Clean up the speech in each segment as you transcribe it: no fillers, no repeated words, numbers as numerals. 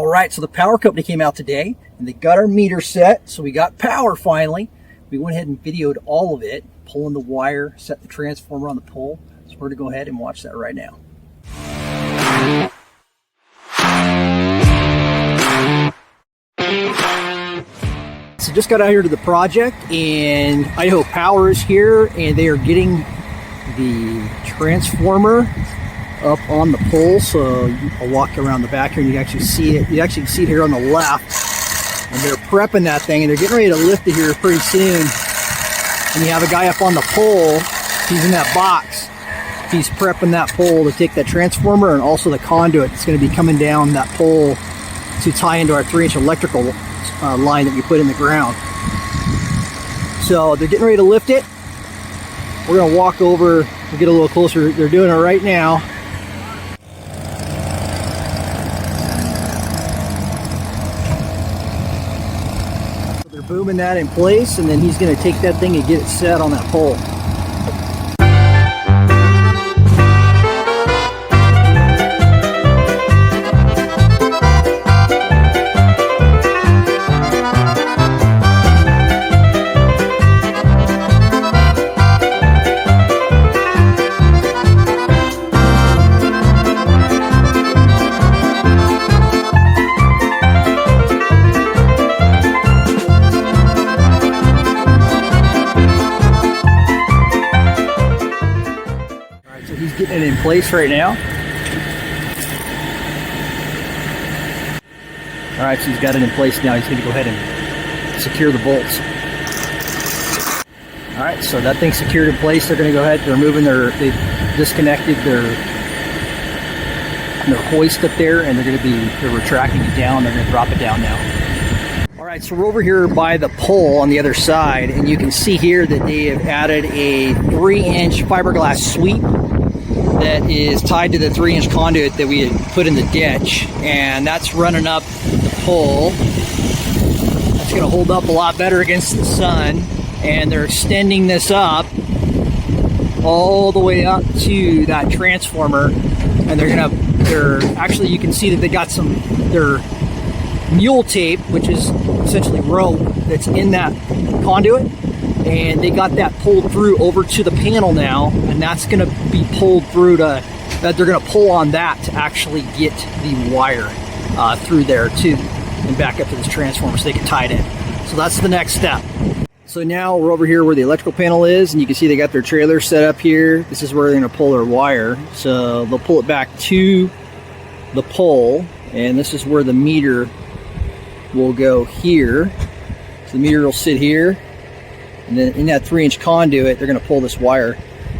All right, so the power company came out today and they got our meter set. So we got power finally. We went ahead and videoed all of it, pulling the wire, set the transformer on the pole. So we're gonna go ahead and watch that right now. So just got out here to the project, and Idaho Power is here, and they are getting the transformer up on the pole. So I'll walk around the back here and you can actually see it. You actually can see it here on the left, and they're prepping that thing, and they're getting ready to lift it here pretty soon. And you have a guy up on the pole, he's in that box. He's prepping that pole to take that transformer and also the conduit that's going to be coming down that pole to tie into our 3-inch electrical line that we put in the ground. So they're getting ready to lift it. We're going to walk over and get a little closer. They're doing it right now. So they're booming that in place, and then he's going to take that thing and get it set on that pole. Getting it in place right now. All right, so he's got it in place now. He's going to go ahead and secure the bolts. All right, so that thing's secured in place. They're going to go ahead. They're moving they've disconnected their hoist up there, and they're retracting it down. They're going to drop it down now. All right, so we're over here by the pole on the other side, and you can see here that they have added a 3-inch fiberglass sweep that is tied to the 3-inch conduit that we had put in the ditch, and that's running up the pole. That's going to hold up a lot better against the sun, and they're extending this up all the way up to that transformer, and they're actually, you can see that they got their mule tape, which is essentially rope that's in that conduit, and they got that pulled through over to the panel now, and that's going to be pulled through that they're going to pull on that to actually get the wire through there too, and back up to this transformer so they can tie it in. So that's the next step. So now we're over here where the electrical panel is, and you can see they got their trailer set up here. This is where they're going to pull their wire. So they'll pull it back to the pole, and this is where the meter will go here. So the meter will sit here. And then in that 3-inch conduit, they're going to pull this wire.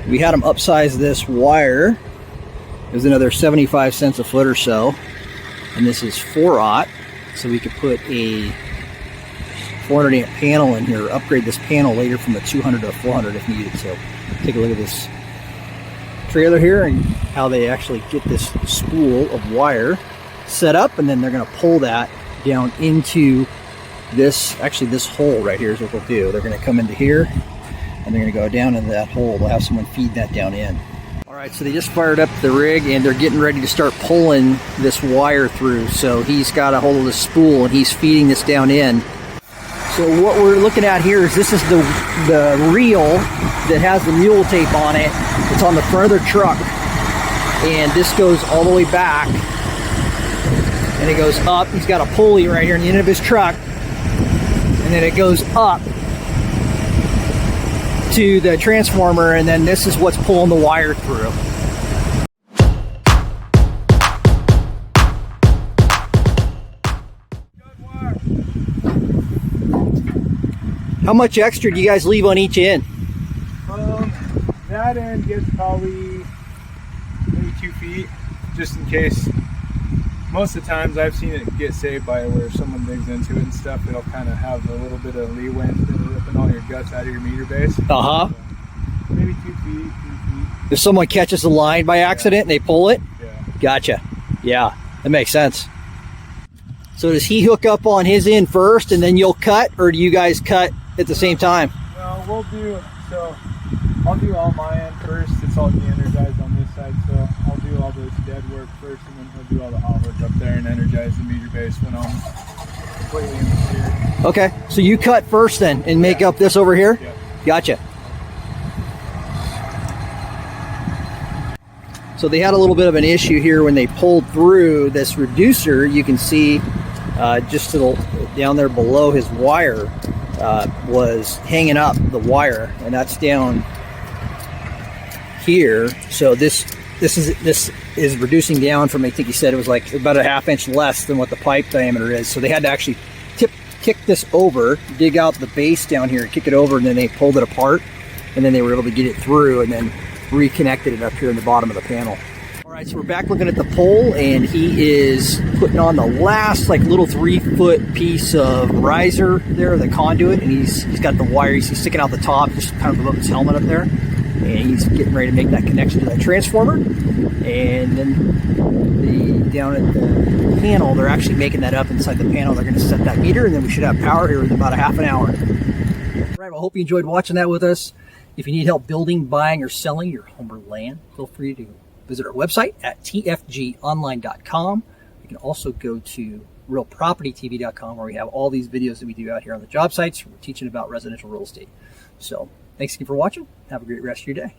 We had them upsize this wire. It was another 75 cents a foot or so. And this is 4-aught. So we could put a 400 amp panel in here, upgrade this panel later from the 200 to 400 if needed. So take a look at this trailer here and how they actually get this spool of wire set up. And then they're going to pull that down into this hole right here is what they'll do. They're going to come into here, and they're going to go down into that hole. They'll have someone feed that down in. All right, so they just fired up the rig, and they're getting ready to start pulling this wire through. So he's got a hold of the spool, and he's feeding this down in. So what we're looking at here is this is the reel that has the mule tape on it. It's on the front of their truck, and this goes all the way back, and it goes up. He's got a pulley right here in the end of his truck, and then it goes up to the transformer, and then this is what's pulling the wire through. How much extra do you guys leave on each end? That end gets probably maybe 2 feet, just in case. Most of the times I've seen it get saved by where someone digs into it and stuff. It'll kind of have a little bit of leeway instead of ripping all your guts out of your meter base. Uh-huh. So maybe 2 feet, 3 feet. If someone catches the line by accident and they pull it? Yeah. Gotcha. Yeah, that makes sense. So does he hook up on his end first and then you'll cut, or do you guys cut at the same time? No, I'll do all my end first. It's all energized on this side, so I'll do do all this dead work first, and then he'll do all the hot work up there and energize the meter base when I'm completely in the clear. Okay, so you cut first then and make up this over here? Yeah. Gotcha. So they had a little bit of an issue here when they pulled through this reducer. You can see just to the, down there below his wire was hanging up the wire, and that's down here. So this is reducing down from, I think he said it was like about a 1/2 inch less than what the pipe diameter is. So they had to actually kick this over, dig out the base down here, kick it over, and then they pulled it apart, and then they were able to get it through and then reconnected it up here in the bottom of the panel. All right, so we're back looking at the pole, and he is putting on the last like little 3-foot piece of riser there, the conduit, and he's got the wire he's sticking out the top, just kind of above his helmet up there, and he's getting ready to make that connection to that transformer. And then down at the panel, they're actually making that up inside the panel. They're going to set that meter, and then we should have power here in about a half an hour. All right, well, I hope you enjoyed watching that with us. If you need help building, buying, or selling your home or land, feel free to visit our website at tfgonline.com. You can also go to realpropertytv.com, where we have all these videos that we do out here on the job sites. We're teaching about residential real estate. So thanks again for watching. Have a great rest of your day.